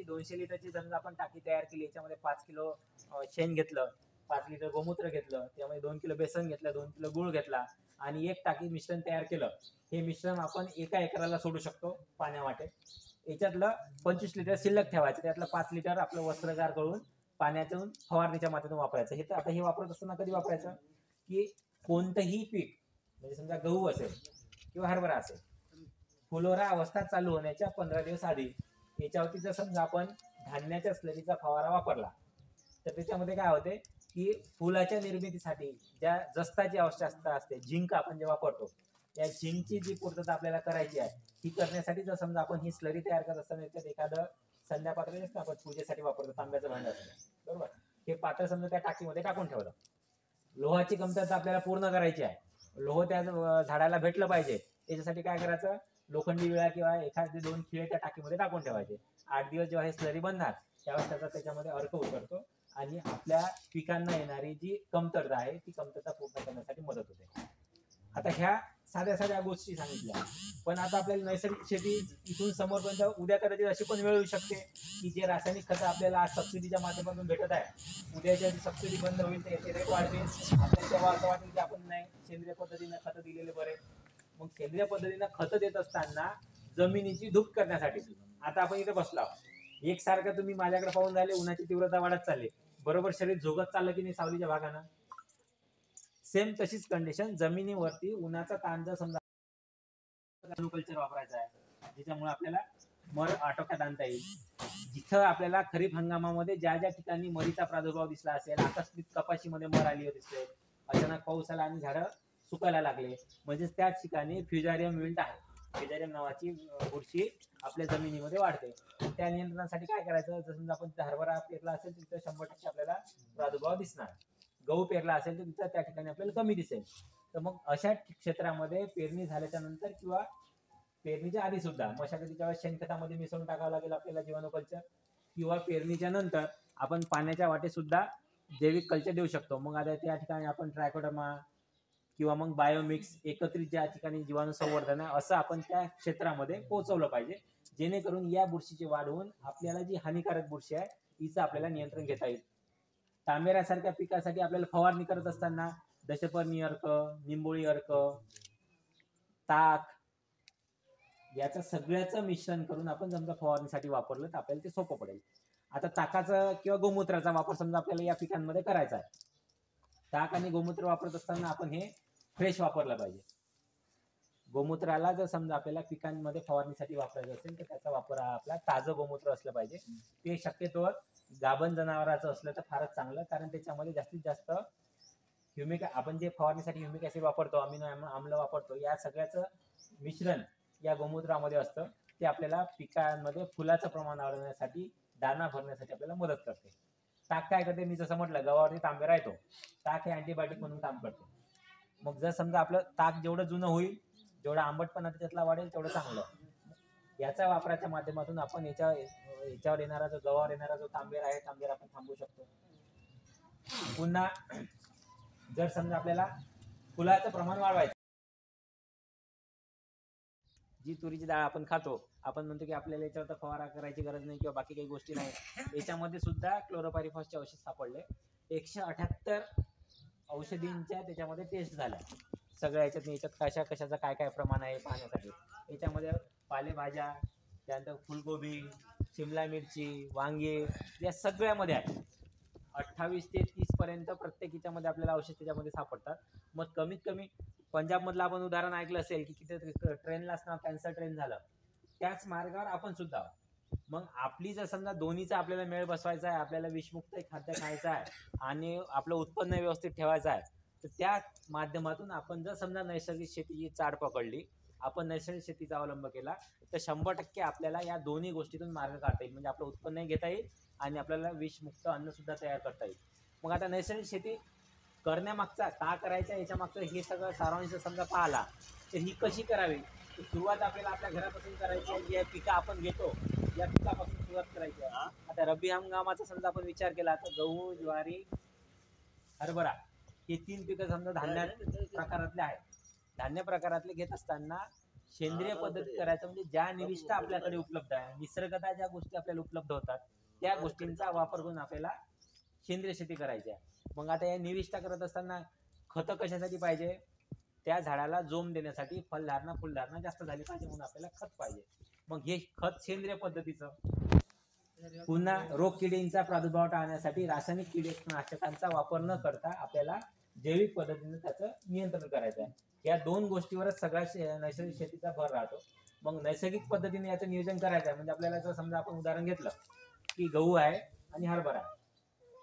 याची 200 लिटरची समजा आपण टाकी तयार केली, याच्यामध्ये 5 किलो शेण घेतलं, 5 लिटर गोमूत्र घेतलं, त्यामध्ये 2 किलो बेसन घेतलं, 2 किलो गूळ घेतला आणि 1 टाकी मिश्रण तयार केलं. हे मिश्रण आपण 1 एकराला सोडू शकतो पाण्यावाटे. याच्यातलं 25 लिटर शिल्लक ठेवायचं, त्यातलं 5 लिटर आपलं वस्त्रगार करून पाण्यातून फवारणीच्या माध्यमातून वापरायचं. हे तर आता हे वापरत असताना कधी वापरायचं की कोणतंही पीक म्हणजे समजा गहू असेल किंवा हरभरा असेल, फुलोरा अवस्था चालू होण्याच्या 15 दिवस आधी याच्यावरती जर समजा आपण धान्याच्या स्लरीचा फवारा वापरला तर त्याच्यामध्ये काय होते की फुलाच्या निर्मितीसाठी ज्या जस्ताची आवश्यकता असते, झिंक आपण जे वापरतो, या झिंकची जी पूर्तता आपल्याला करायची आहे ही करण्यासाठी जर समजा आपण ही स्लरी तयार करत असताना याच्यात एखादं संध्या पात्र असतं आपण पूजेसाठी वापरतो, तांब्याचं भांडं असतं, बरोबर, हे पात्र समजा त्या टाकीमध्ये टाकून ठेवलं. लोहाची कमतरता आपल्याला पूर्ण करायची आहे, लोह त्या झाडाला भेटलं पाहिजे, त्याच्यासाठी काय करायचं, लोखंडी विळा किंवा एखादे 2 खिळे त्या टाकीमध्ये टाकून ठेवायचे. 8 दिवस जेव्हा हे स्लरी बनणार त्यावेळेस त्याचा त्याच्यामध्ये अर्क उतरतो आणि आपल्या पिकांना येणारी जी कमतरता आहे ती कमतरता पूर्ण करण्यासाठी मदत होते. आता ह्या साध्या साध्या गोष्टी सांगितल्या, पण आता आपल्याला नैसर्गिक शेती इथून समोरपर्यंत उद्या कदाचित अशी पण वेळ येऊ शकते की जे रासायनिक खतं आपल्याला आज सबसिडीच्या माध्यमातून भेटत आहे, उद्याच्या सबसिडी बंद होईल तर याचे रेट वाढतील, आपल्याला तेव्हा असं वाटेल की आपण नाही सेंद्रिय पद्धतीनं खतं दिलेले बरे. मग सेंद्रिय पद्धतीनं खतं देत असताना जमिनीची धूप करण्यासाठी आता आपण इथे बसलो, एकसारखं तुम्ही माझ्याकडे पाहून राहिले, उन्हाची तीव्रता वाढत चालली, बरोबर शरीर झोगत चाललं की नाही सावलीच्या भागानं, सेम तशीच कंडिशन जमिनीवरती उन्हाचा ताण जर समजा कल्चर वापरायचा आहे ज्याच्यामुळे आपल्याला मर आटोक्यात आणता येईल. जिथं आपल्याला खरीप हंगामामध्ये ज्या ज्या ठिकाणी मरीचा प्रादुर्भाव दिसला असेल, आकस्मिक कपाशीमध्ये मर आली दिसते, अचानक पाऊस आला आणि झाडं सुकायला लागले, म्हणजे त्याच ठिकाणी फ्युजारियम विल्ट आहे, फ्युजारियम नावाची बुरशी आपल्या जमिनीमध्ये वाढते. त्या नियंत्रणासाठी काय करायचं, जर समजा आपण हरभरा पेरला असेल तर तिथं 100% आपल्याला प्रादुर्भाव दिसणार, गहू पेरला असेल तर तिथं त्या ठिकाणी आपल्याला कमी दिसेल. तर मग अशा क्षेत्रामध्ये पेरणी झाल्याच्या नंतर किंवा पेरणीच्या आधी सुद्धा मशागतीच्या वेळेस शेणखतामध्ये मिसळून टाकावं लागेल आपल्याला जीवाणू कल्चर, किंवा पेरणीच्या नंतर आपण पाण्याच्या वाटे सुद्धा जैविक कल्चर देऊ शकतो. मग आता त्या ठिकाणी आपण ट्रायकोडर्मा किंवा मग बायोमिक्स एकत्रित ज्या ठिकाणी जीवाणू संवर्धन आहे असं आपण त्या क्षेत्रामध्ये पोहोचवलं पाहिजे, जेणेकरून या बुरशीची वाढ होऊन आपल्याला जी हानिकारक बुरशी आहे तिचं आपल्याला नियंत्रण घेता येईल. तांबेऱ्यासारख्या पिकासाठी आपल्याला फवारणी करत असताना दशपर्णी अर्क, निंबोळी अर्क, ताक याचं सगळ्याचं मिश्रण करून आपण समजा फवारणीसाठी वापरलं तर आपल्याला ते सोपं पडेल. आता ताकाचा किंवा गोमूत्राचा वापर समजा आपल्याला या पिकांमध्ये करायचा आहे, ताक आणि गोमूत्र वापरत असताना आपण हे फ्रेश वापरलं पाहिजे. गोमूत्राला जर समजा आपल्याला पिकांमध्ये फवारणीसाठी वापरायचं असेल तर त्याचा वापर हा आपला ताजं गोमूत्र असलं पाहिजे. ते शक्यतोवर गाभण जनावराचं असलं तर फारच चांगलं, कारण त्याच्यामध्ये जास्तीत जास्त ह्युमिक, आपण जे फवारणीसाठी ह्युमिक ॲसिड वापरतो, अमिनो आम्ल वापरतो, या सगळ्याचं मिश्रण या गोमूत्रामध्ये असतं. ते आपल्याला पिकांमध्ये फुलाचं प्रमाण वाढवण्यासाठी, दाना भरण्यासाठी आपल्याला मदत करते. ताक काय करते, मी जसं म्हटलं गव्हावरती तांबेरा येतो, ताक हे अँटीबायोटिक म्हणून काम करते. मग जर समजा आपलं ताक जेवढं जुनं होईल, जेवढा आंबटपणा त्याच्यातला वाढेल तेवढं चांगलं. याच्या वापराच्या माध्यमातून आपण याच्यावर येणारा जो गव्हावर येणारा जो तांबेरा आहे, तांबेरा आपण थांबवू शकतो. पुन्हा जर समजा आपल्याला फुलाचं प्रमाण वाढवायचं, जी तुरीची डाळ आपण खातो, आपण म्हणतो की आपल्याला याच्यावर फवारा करायची गरज नाही किंवा बाकी काही गोष्टी नाही, याच्यामध्ये सुद्धा क्लोरोपायरिफॉसचे औषध सापडले. 178 औषधींच्या त्याच्यामध्ये टेस्ट झाल्या सगळ्या याच्यात कशाचं काय काय प्रमाण आहे पाहण्यासाठी. याच्यामध्ये पालेभाज्या, त्यानंतर फुलगोबी, शिमला मिरची, वांगे या सगळ्यामध्ये आहे. 28 ते 30 पर्यंत प्रत्येक याच्यामध्ये आपल्याला औषध त्याच्यामध्ये सापडतात. मग कमीत कमी पंजाबमधलं आपण उदाहरण ऐकलं असेल की तिथे ट्रेनला असताना कॅन्सर ट्रेन झालं, त्याच मार्गावर आपण सुद्धा. मग आपली जर समजा दोन्हीचा आपल्याला मेळ बसवायचा आहे, आपल्याला विषमुक्त खाद्य खायचं आहे आणि आपलं उत्पन्न व्यवस्थित ठेवायचं आहे, तर त्या माध्यमातून आपण जर समजा नैसर्गिक शेतीची चाड पकडली, आपण नैसर्गिक शेतीचा अवलंब केला तर 100% आपल्याला या दोन्ही गोष्टीतून मार्ग काढता येईल. म्हणजे आपलं उत्पन्नही घेता येईल आणि आपल्याला विषमुक्त अन्नसुद्धा तयार करता येईल. मग आता नैसर्गिक शेती करण्यामागचा का करायचा याच्या मागचं हे सगळं सारांश समजा पाहिला तर ही कशी करावी, तर सुरुवात आपल्याला आपल्या घरापासून करायची आहे. जे पिकं आपण घेतो या पिकापासून सुरुवात करायची आहे. आता रब्बी हंगामाचा समजा आपण विचार केला तर गहू, ज्वारी, हरभरा हे 3 पिकं समजा धान्य प्रकारातले आहेत. धान्य प्रकारातले घेत असताना सेंद्रिय पद्धतीत करायचं म्हणजे ज्या निविष्ठ आपल्याकडे उपलब्ध आहे, निसर्गतः ज्या गोष्टी आपल्याला उपलब्ध होतात त्या गोष्टींचा वापर करून आपल्याला सेंद्रिय शेती करायची आहे. मग आता या निविष्ठा करत असताना खतं कशासाठी पाहिजे? त्या झाडाला जोम देण्यासाठी, फुलधारणा जास्त झाली पाहिजे म्हणून आपल्याला खत पाहिजे. मग हे खत सेंद्रिय पद्धतीचं. पुन्हा रोग किडींचा प्रादुर्भाव टाळण्यासाठी रासायनिक कीटकनाशकांचा वापर न करता आपल्याला जैविक पद्धतीने त्याचं नियंत्रण करायचं आहे. या दोन गोष्टीवरच सगळ्या नैसर्गिक शेतीचा भर राहतो. मग नैसर्गिक पद्धतीने याचं नियोजन करायचं आहे. म्हणजे आपल्याला जर समजा आपण उदाहरण घेतलं की गहू आहे आणि हरभरा,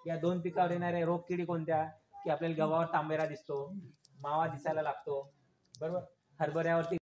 या दोन पिकावर येणाऱ्या रोग किडी कोणत्या? की आपल्याला गव्हावर तांबेरा दिसतो, मावा दिसायला लागतो, बरोबर. हरभऱ्यावरती